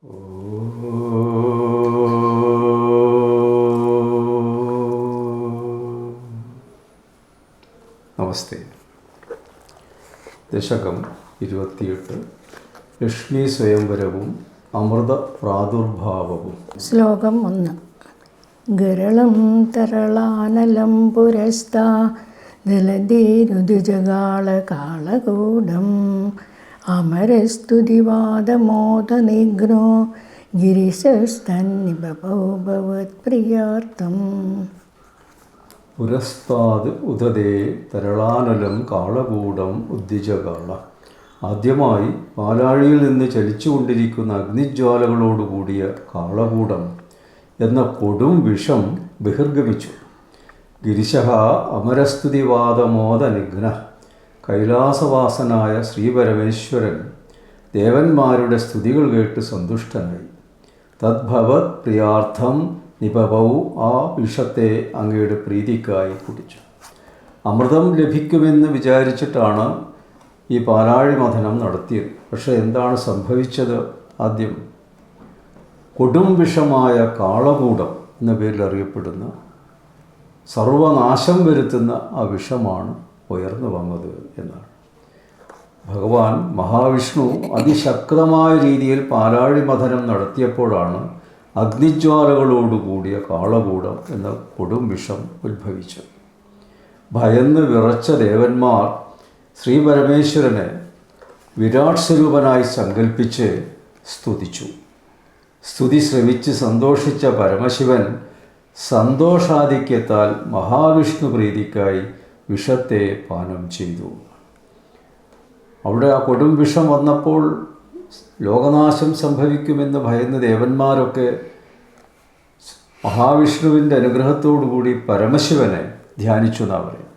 നമസ്തേ. ദശകം 28. ലക്ഷ്മി സ്വയംവരവും അമൃത പ്രാദുർഭാവവും. ശ്ലോകം 1. ഗരളം തരളാനലം പുരസ്താ ദലധീരുജകാളകാളകൂടം അമരസ്തുതിവാദമോദനിഘ്നോ ഗിരിശസ്തന്നിബഭൗ ഭവത്പ്രിയാർത്ഥം. പുരസ്താത് ഉദതേ തരളാനലം കാളകൂടം ഉദ്ദിജകാള. ആദ്യമായി പാലാഴിയിൽ നിന്ന് ചലിച്ചുകൊണ്ടിരിക്കുന്ന അഗ്നിജ്വാലകളോടുകൂടിയ കാളകൂടം എന്ന കൊടും വിഷം ബഹിർഗമിച്ചു. ഗിരിശഃ അമരസ്തുതിവാദമോദനിഘ്ന. കൈലാസവാസനായ ശ്രീപരമേശ്വരൻ ദേവന്മാരുടെ സ്തുതികൾ കേട്ട് സന്തുഷ്ടനായി. തദ്ഭവത് പ്രിയാർത്ഥം നിപവൗ. ആ വിഷത്തെ അങ്ങയുടെ പ്രീതിക്കായി കുടിച്ചു. അമൃതം ലഭിക്കുമെന്ന് വിചാരിച്ചിട്ടാണ് ഈ പാലാഴി മഥനം നടത്തിയത്. പക്ഷേ എന്താണ് സംഭവിച്ചത്? ആദ്യം കൊടും വിഷമായ കാളകൂടം എന്ന പേരിൽ അറിയപ്പെടുന്ന സർവനാശം വരുത്തുന്ന ആ വിഷമാണ് ഉയർന്നു വന്നത് എന്നാണ്. ഭഗവാൻ മഹാവിഷ്ണു അതിശക്തമായ രീതിയിൽ പാലാഴി മഥനം നടത്തിയപ്പോഴാണ് അഗ്നിജ്വാലകളോടുകൂടിയ കാളകൂടം എന്ന കൊടും വിഷം ഉത്ഭവിച്ചു. ഭയന്ന് വിറച്ച ദേവന്മാർ ശ്രീപരമേശ്വരനെ വിരാട് സ്വരൂപനായി സങ്കല്പിച്ച് സ്തുതിച്ചു. സ്തുതി ശ്രവിച്ച് സന്തോഷിച്ച പരമശിവൻ സന്തോഷാധിക്യത്താൽ മഹാവിഷ്ണു പ്രീതിക്കായി വിഷത്തെ പാനം ചെയ്തു. അവിടെ ആ കൊടും വിഷം വന്നപ്പോൾ ലോകനാശം സംഭവിക്കുമെന്ന് ഭയന്ന് ദേവന്മാരൊക്കെ മഹാവിഷ്ണുവിൻ്റെ അനുഗ്രഹത്തോടുകൂടി പരമശിവനെ ധ്യാനിച്ചു എന്നാണ് പറയും.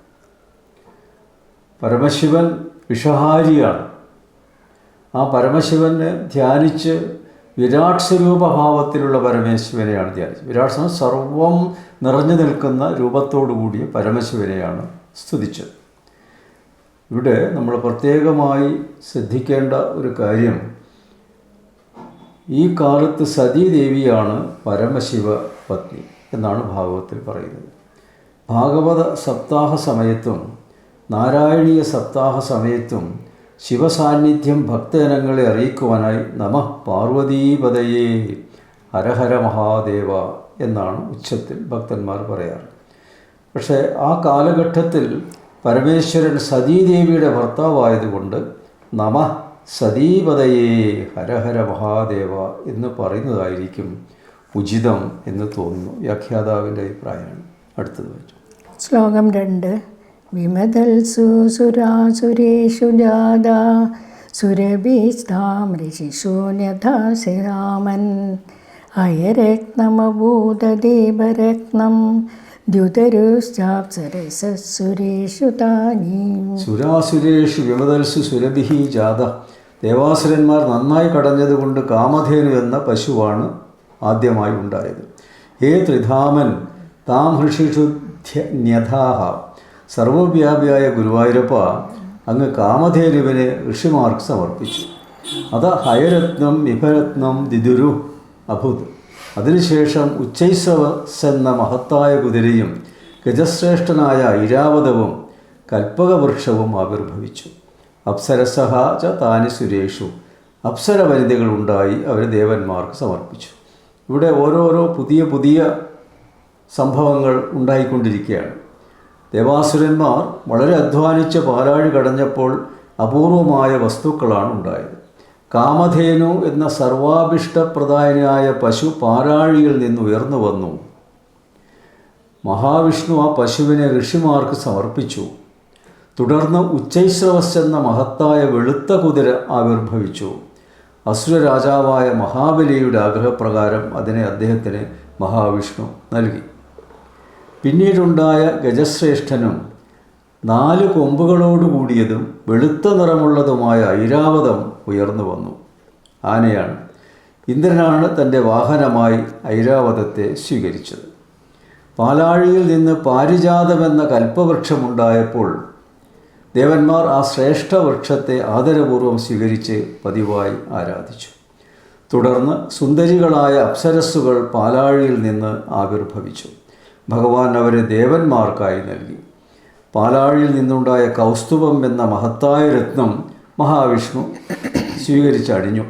പരമശിവൻ വിഷഹാരിയാണ്. ആ പരമശിവനെ ധ്യാനിച്ച് വിരാട് സ്വരൂപഭാവത്തിലുള്ള പരമേശ്വരനെയാണ് ധ്യാനിച്ചത്. വിരാട് സ്വരൂപം സർവം നിറഞ്ഞു നിൽക്കുന്ന രൂപത്തോടു കൂടിയ പരമശിവനെയാണ് സ്തുതിച്ചത്. ഇവിടെ നമ്മൾ പ്രത്യേകമായി ശ്രദ്ധിക്കേണ്ട ഒരു കാര്യം, ഈ കാലത്ത് സതീദേവിയാണ് പരമശിവ പത്നി എന്നാണ് ഭാഗവത്തിൽ പറയുന്നത്. ഭാഗവത സപ്താഹ സമയത്തും നാരായണീയ സപ്താഹ സമയത്തും ശിവസാന്നിധ്യം ഭക്തജനങ്ങളെ അറിയിക്കുവാനായി നമഃ പാർവതീപതയേ ഹരഹര മഹാദേവ എന്നാണ് ഉച്ചത്തിൽ ഭക്തന്മാർ പറയാറ്. പക്ഷേ ആ കാലഘട്ടത്തിൽ പരമേശ്വരൻ സതീദേവിയുടെ ഭർത്താവായതുകൊണ്ട് നമഃ സതീപതയേ ഹരഹര മഹാദേവ എന്ന് പറയുന്നതായിരിക്കും ഉചിതം എന്ന് തോന്നുന്നു. വ്യാഖ്യാതാവിൻ്റെ അഭിപ്രായമാണ്. അടുത്തത് വെച്ചു. ശ്ലോകം 2. വിമതൽസു സുരാസുരേഷു ജാതാ സുരഭീസ്താം ഋഷിശൂന്യഥാസിരാമൻ അയരത്നമഭൂതദേവരത്നം ദ്യുതരുശ്ചാപ്സരസസുരേഷു താനി. സുരാസുരേഷു വിമതൽസു സുരഭിഃ ജാത. ദേവാസുരന്മാർ നന്നായി കടഞ്ഞതുകൊണ്ട് കാമധേനു എന്ന പശുവാണ് ആദ്യമായി ഉണ്ടായത്. ഹേ ത്രിധാമൻ താം ഹൃഷിഷു ന്യഥാഹ. സർവവ്യാപിയായ ഗുരുവായൂരപ്പ, അങ്ങ് കാമധേനുവിനെ ഋഷിമാർക്ക് സമർപ്പിച്ചു. അത് ഹയരത്നം വിഭരത്നം ദിദുരു അഭുത്. അതിനുശേഷം ഉച്ചൈസ്രവസ് എന്ന മഹത്തായ കുതിരയും ഗജശ്രേഷ്ഠനായ ഐരാവതവും കൽപ്പകവൃക്ഷവും ആവിർഭവിച്ചു. അപ്സരസഹ ച താനി സുരേഷു. അപ്സര വനിതകളുണ്ടായി, അവർ ദേവന്മാർക്ക് സമർപ്പിച്ചു. ഇവിടെ ഓരോരോ പുതിയ പുതിയ സംഭവങ്ങൾ ഉണ്ടായിക്കൊണ്ടിരിക്കുകയാണ്. ദേവാസുരന്മാർ വളരെ അധ്വാനിച്ച് പാലാഴി കടഞ്ഞപ്പോൾ അപൂർവമായ വസ്തുക്കളാണ് ഉണ്ടായത്. കാമധേനു എന്ന സർവാഭിഷ്ടപ്രദായനായ പശു പാലാഴിയിൽ നിന്ന് ഉയർന്നു വന്നു. മഹാവിഷ്ണു ആ പശുവിനെ ഋഷിമാർക്ക് സമർപ്പിച്ചു. തുടർന്ന് ഉച്ചൈസ്രവസ് എന്ന മഹത്തായ വെളുത്ത കുതിര ആവിർഭവിച്ചു. അസുര രാജാവായ മഹാബലിയുടെ ആഗ്രഹപ്രകാരം അതിനെ അദ്ദേഹത്തിന് മഹാവിഷ്ണു നൽകി. പിന്നീടുണ്ടായ ഗജശ്രേഷ്ഠനും 4 കൊമ്പുകളോടുകൂടിയതും വെളുത്ത നിറമുള്ളതുമായ ഐരാവതം ഉയർന്നു വന്നു. ആനയാണ്. ഇന്ദ്രനാണ് തൻ്റെ വാഹനമായി ഐരാവതത്തെ സ്വീകരിച്ചത്. പാലാഴിയിൽ നിന്ന് പാരിജാതമെന്ന കൽപ്പവൃക്ഷമുണ്ടായപ്പോൾ ദേവന്മാർ ആ ശ്രേഷ്ഠ വൃക്ഷത്തെ ആദരപൂർവ്വം സ്വീകരിച്ച് പതിവായി ആരാധിച്ചു. തുടർന്ന് സുന്ദരികളായ അപ്സരസ്സുകൾ പാലാഴിയിൽ നിന്ന് ആവിർഭവിച്ചു. ഭഗവാൻ അവരെ ദേവന്മാർക്കായി നൽകി. പാലാഴിയിൽ നിന്നുണ്ടായ കൗസ്തുഭം എന്ന മഹത്തായ രത്നം മഹാവിഷ്ണു സ്വീകരിച്ചണിഞ്ഞു.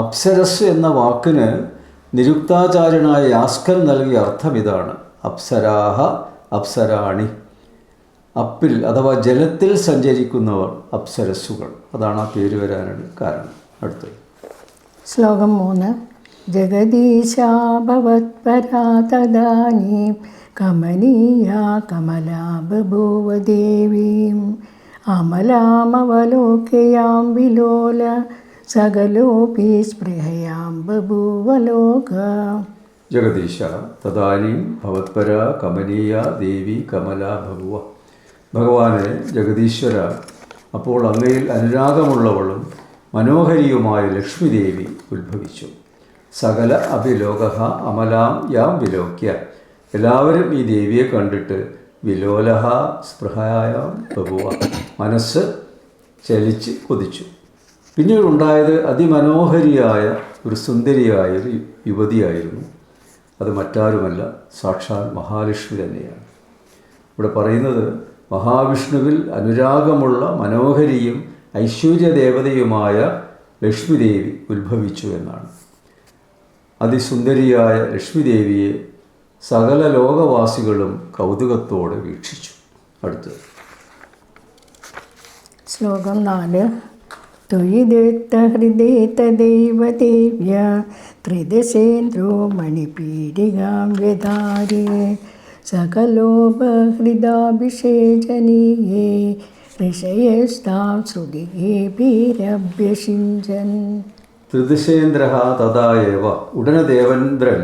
അപ്സരസ് എന്ന വാക്കിന് നിരുക്താചാര്യനായ യാസ്കൻ നൽകിയ അർത്ഥം ഇതാണ്: അപ്സരാഹ അപ്സരാണി. അപ്പിൽ അഥവാ ജലത്തിൽ സഞ്ചരിക്കുന്നവർ അപ്സരസ്സുകൾ. അതാണ് ആ പേര് വരാനുള്ള കാരണം. അടുത്തത് ശ്ലോകം 3. ജഗദീശാ ഭവത്പരാ തദാനീം കമനീയാ കമലാ ബഭൂവ ദേവീം അമലാമവലോകയാം വിലോല സകലോപി സ്പൃഹയാം ബഭൂവലോക. ജഗദീശ തദാനീം ഭവത്പര കമനീയ ദേവി കമലാ ബഭുവ. ഭഗവാനെ ജഗദീശ്വര, അപ്പോൾ അങ്ങയിൽ അനുരാഗമുള്ളവളും മനോഹരിയുമായ ലക്ഷ്മിദേവി ഉത്ഭവിച്ചു. സകല അഭിലോക അമലാം യാം വിലോക്യ. എല്ലാവരും ഈ ദേവിയെ കണ്ടിട്ട് വിലോലഹ സ്പൃഹയാം ബഭുവ, മനസ്സ് ചലിച്ച് കൊതിച്ചു. പിന്നീടുണ്ടായത് അതിമനോഹരിയായ ഒരു സുന്ദരിയായൊരു യുവതിയായിരുന്നു. അത് മറ്റാരുമല്ല, സാക്ഷാൽ മഹാലക്ഷ്മി തന്നെയാണ്. ഇവിടെ പറയുന്നത് മഹാവിഷ്ണുവിൽ അനുരാഗമുള്ള മനോഹരിയും ഐശ്വര്യദേവതയുമായ ലക്ഷ്മിദേവി ഉത്ഭവിച്ചു എന്നാണ്. അതിസുന്ദരിയായ ലക്ഷ്മിദേവിയെ സകല ലോകവാസികളും കൗതുകത്തോടെ വീക്ഷിച്ചു. അടുത്തത് ശ്ലോകം 4. ത്വയിദേത്തഹൃദേതദൈവ ദേവ്യ ത്രിദശേന്ദ്രോ മണിപീഠികാം വ്യധാരേ സകലോപഹൃദാഭിഷേചനീയേ ഋഷയസ്താം ശ്രുതിഗേഭിരഭ്യഷിഞ്ചൻ. ത്രിദിശേന്ദ്ര തഥായേവ. ഉടനെ ദേവേന്ദ്രൻ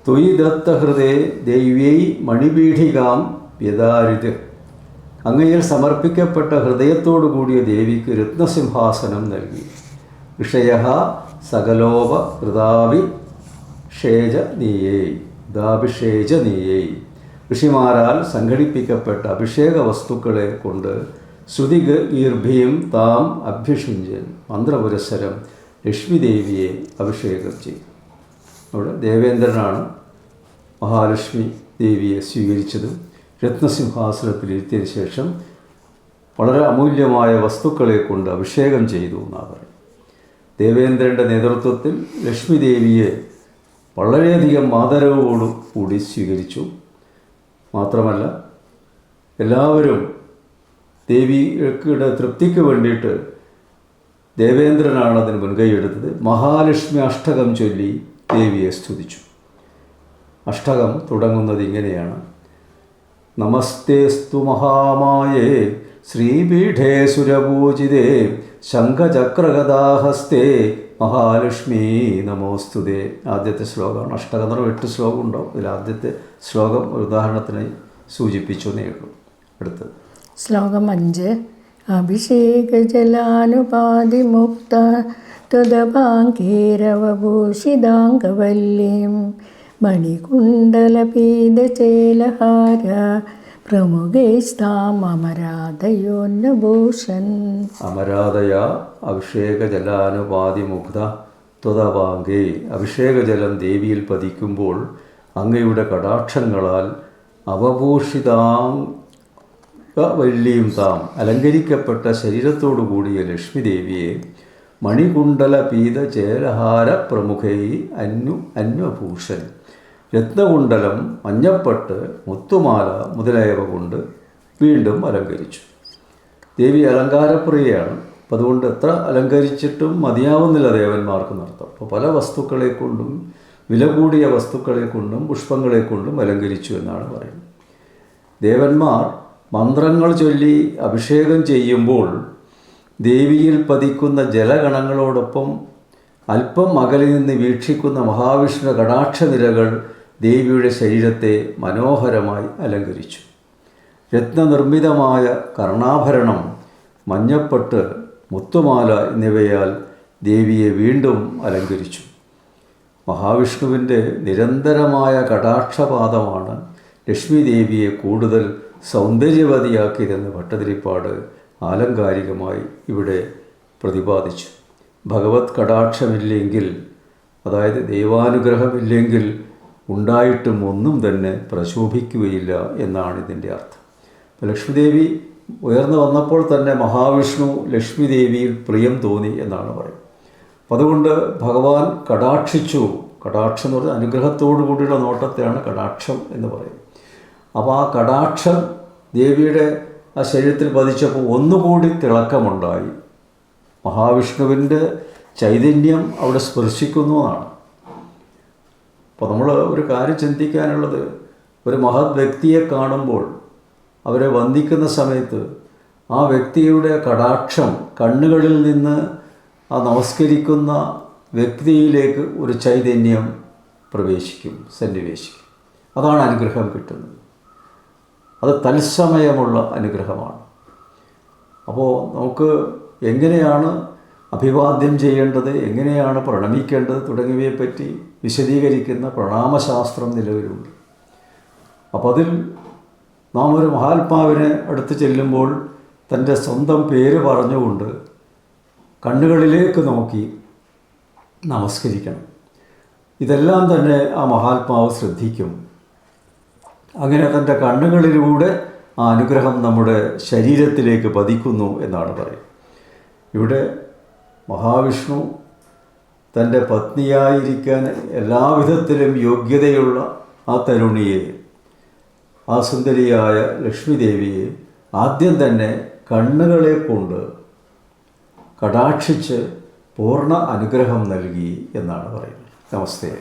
ത്വയി ദത്തഹൃദേ ദൈവ്യൈ മണിപീഠികാം വ്യദാരിത്. അങ്ങയിൽ സമർപ്പിക്കപ്പെട്ട ഹൃദയത്തോടു കൂടിയ ദേവിക്ക് രത്നസിംഹാസനം നൽകി. ഋഷയ സകലോപഹൃദാഭിഷേചനീയൈ. ഋഷിമാരാൽ സംഘടിപ്പിക്കപ്പെട്ട അഭിഷേക വസ്തുക്കളെ കൊണ്ട് ശ്രുതിഗീർഭിയും താം അഭ്യഷിഞ്ചൻ. മന്ത്രപുരസ്സരം ലക്ഷ്മിദേവിയെ അഭിഷേകം ചെയ്തു. അവിടെ ദേവേന്ദ്രനാണ് മഹാലക്ഷ്മി ദേവിയെ സ്വീകരിച്ചതും രത്നസിംഹാസനത്തിലിരുത്തിയതിനു ശേഷം വളരെ അമൂല്യമായ വസ്തുക്കളെ കൊണ്ട് അഭിഷേകം ചെയ്തു എന്നാണ് പറയുന്നത്. ദേവേന്ദ്രൻ്റെ നേതൃത്വത്തിൽ ലക്ഷ്മി ദേവിയെ വളരെയധികം ആദരവോടുകൂടി സ്വീകരിച്ചു. മാത്രമല്ല എല്ലാവരും ദേവിയുടെ തൃപ്തിക്ക് വേണ്ടിയിട്ട് ദേവേന്ദ്രനാണ് അതിന് മുൻകൈയെടുത്തത്. മഹാലക്ഷ്മി അഷ്ടകം ചൊല്ലി ദേവിയെ സ്തുതിച്ചു. അഷ്ടകം തുടങ്ങുന്നത് ഇങ്ങനെയാണ്: നമസ്തേസ്തു മഹാമായേ ശ്രീപീഠേ സുരപൂജിതേ ശംഖചക്രഗദാഹസ്തേ മഹാലക്ഷ്മി നമോസ്തുതേ. ആദ്യത്തെ ശ്ലോകമാണ്. അഷ്ടകം എന്ന് പറഞ്ഞാൽ 8 ശ്ലോകം ഉണ്ടാവും. അതിൽ ആദ്യത്തെ ശ്ലോകം ഒരു ഉദാഹരണത്തിന് സൂചിപ്പിച്ചു എന്നേ ഉള്ളൂ. അടുത്തത് ശ്ലോകം 5. അഭിഷേകജലാനുപാതിമുക്ത ത്വദഭാംഗീരവഭൂഷിതാംഗവല്ലീം മണികുണ്ടലപീതചേലഹാര പ്രമുഖൈസ്താം അമരാധയോന്നഭൂഷൻ. അമരാധയ അഭിഷേകജലാനുപാതിമുഗ്ധ ത്വദഭാംഗേ. അഭിഷേകജലം ദേവിയിൽ പതിക്കുമ്പോൾ അങ്ങയുടെ കടാക്ഷങ്ങളാൽ അവഭൂഷിതാംഗവല്ലിയും താം അലങ്കരിക്കപ്പെട്ട ശരീരത്തോടു കൂടിയ ലക്ഷ്മി ദേവിയെ മണികുണ്ടല പീതചേലഹാര പ്രമുഖൈ അന്വഭൂഷൻ. രത്നകുണ്ടലം, മഞ്ഞപ്പട്ട്, മുത്തുമാല മുതലായവ കൊണ്ട് വീണ്ടും അലങ്കരിച്ചു. ദേവി അലങ്കാരപ്രിയയാണ്. അപ്പം അതുകൊണ്ട് എത്ര അലങ്കരിച്ചിട്ടും മതിയാവുന്നില്ല ദേവന്മാർക്ക് നൃത്തം. അപ്പോൾ പല വസ്തുക്കളെ കൊണ്ടും വില കൂടിയ വസ്തുക്കളെ കൊണ്ടും പുഷ്പങ്ങളെ കൊണ്ടും അലങ്കരിച്ചു എന്നാണ് പറയുന്നത്. ദേവന്മാർ മന്ത്രങ്ങൾ ചൊല്ലി അഭിഷേകം ചെയ്യുമ്പോൾ ദേവിയിൽ പതിക്കുന്ന ജലഗണങ്ങളോടൊപ്പം അല്പം അകലിൽ നിന്ന് വീക്ഷിക്കുന്ന മഹാവിഷ്ണു കടാക്ഷനിരകൾ ദേവിയുടെ ശരീരത്തെ മനോഹരമായി അലങ്കരിച്ചു. രത്നനിർമ്മിതമായ കർണാഭരണം, മഞ്ഞപ്പട്ട്, മുത്തുമാല എന്നിവയാൽ ദേവിയെ വീണ്ടും അലങ്കരിച്ചു. മഹാവിഷ്ണുവിൻ്റെ നിരന്തരമായ കടാക്ഷപാതമാണ് ലക്ഷ്മി ദേവിയെ കൂടുതൽ സൗന്ദര്യവതിയാക്കിയതെന്ന് ഭട്ടതിരിപ്പാട് ആലങ്കാരികമായി ഇവിടെ പ്രതിപാദിച്ചു. ഭഗവത് കടാക്ഷമില്ലെങ്കിൽ, അതായത് ദൈവാനുഗ്രഹമില്ലെങ്കിൽ ഉണ്ടായിട്ടും ഒന്നും തന്നെ പ്രശോഭിക്കുകയില്ല എന്നാണ് ഇതിൻ്റെ അർത്ഥം. അപ്പോൾ ലക്ഷ്മിദേവി ഉയർന്നു വന്നപ്പോൾ തന്നെ മഹാവിഷ്ണു ലക്ഷ്മി ദേവിയിൽ പ്രിയം തോന്നി എന്നാണ് പറയുന്നത്. അപ്പം അതുകൊണ്ട് ഭഗവാൻ കടാക്ഷിച്ചു. കടാക്ഷം എന്ന് പറഞ്ഞാൽ അനുഗ്രഹത്തോടു കൂടിയുള്ള നോട്ടത്തെയാണ് കടാക്ഷം എന്ന് പറയുന്നത്. അപ്പോൾ ആ കടാക്ഷം ദേവിയുടെ ആ ശരീരത്തിൽ പതിച്ചപ്പോൾ ഒന്നുകൂടി തിളക്കമുണ്ടായി. മഹാവിഷ്ണുവിൻ്റെ ചൈതന്യം അവിടെ സ്പർശിക്കുന്നു എന്നാണ്. അപ്പോൾ നമ്മൾ ഒരു കാര്യം ചിന്തിക്കാനുള്ളത്, ഒരു മഹത് വ്യക്തിയെ കാണുമ്പോൾ അവരെ വന്ദിക്കുന്ന സമയത്ത് ആ വ്യക്തിയുടെ കടാക്ഷം കണ്ണുകളിൽ നിന്ന് ആ നമസ്കരിക്കുന്ന വ്യക്തിയിലേക്ക് ഒരു ചൈതന്യം പ്രവേശിക്കും, സന്നിവേശിക്കും. അതാണ് അനുഗ്രഹം കിട്ടുന്നത്. അത് തത്സമയമുള്ള അനുഗ്രഹമാണ്. അപ്പോൾ നമുക്ക് എങ്ങനെയാണ് അഭിവാദ്യം ചെയ്യേണ്ടത്, എങ്ങനെയാണ് പ്രണമിക്കേണ്ടത് തുടങ്ങിയവയെപ്പറ്റി വിശദീകരിക്കുന്ന പ്രണാമശാസ്ത്രം നിലവിലുണ്ട്. അപ്പോൾ അതിൽ നാം ഒരു മഹാത്മാവിനെ അടുത്ത് ചെല്ലുമ്പോൾ തൻ്റെ സ്വന്തം പേര് പറഞ്ഞുകൊണ്ട് കണ്ണുകളിലേക്ക് നോക്കി നമസ്കരിക്കണം. ഇതെല്ലാം തന്നെ ആ മഹാത്മാവ് ശ്രദ്ധിക്കും. അങ്ങനെ തൻ്റെ കണ്ണുകളിലൂടെ ആ അനുഗ്രഹം നമ്മുടെ ശരീരത്തിലേക്ക് പതിക്കുന്നു എന്നാണ് പറയുന്നത്. ഇവിടെ മഹാവിഷ്ണു തൻ്റെ പത്നിയായിരിക്കാൻ എല്ലാവിധത്തിലും യോഗ്യതയുള്ള ആ തരുണിയെ, ആ സുന്ദരിയായ ലക്ഷ്മി ദേവിയെ ആദ്യം തന്നെ കണ്ണുകളെ കൊണ്ട് കടാക്ഷിച്ച് പൂർണ്ണ അനുഗ്രഹം നൽകി എന്നാണ് പറയുന്നത്. നമസ്തേ.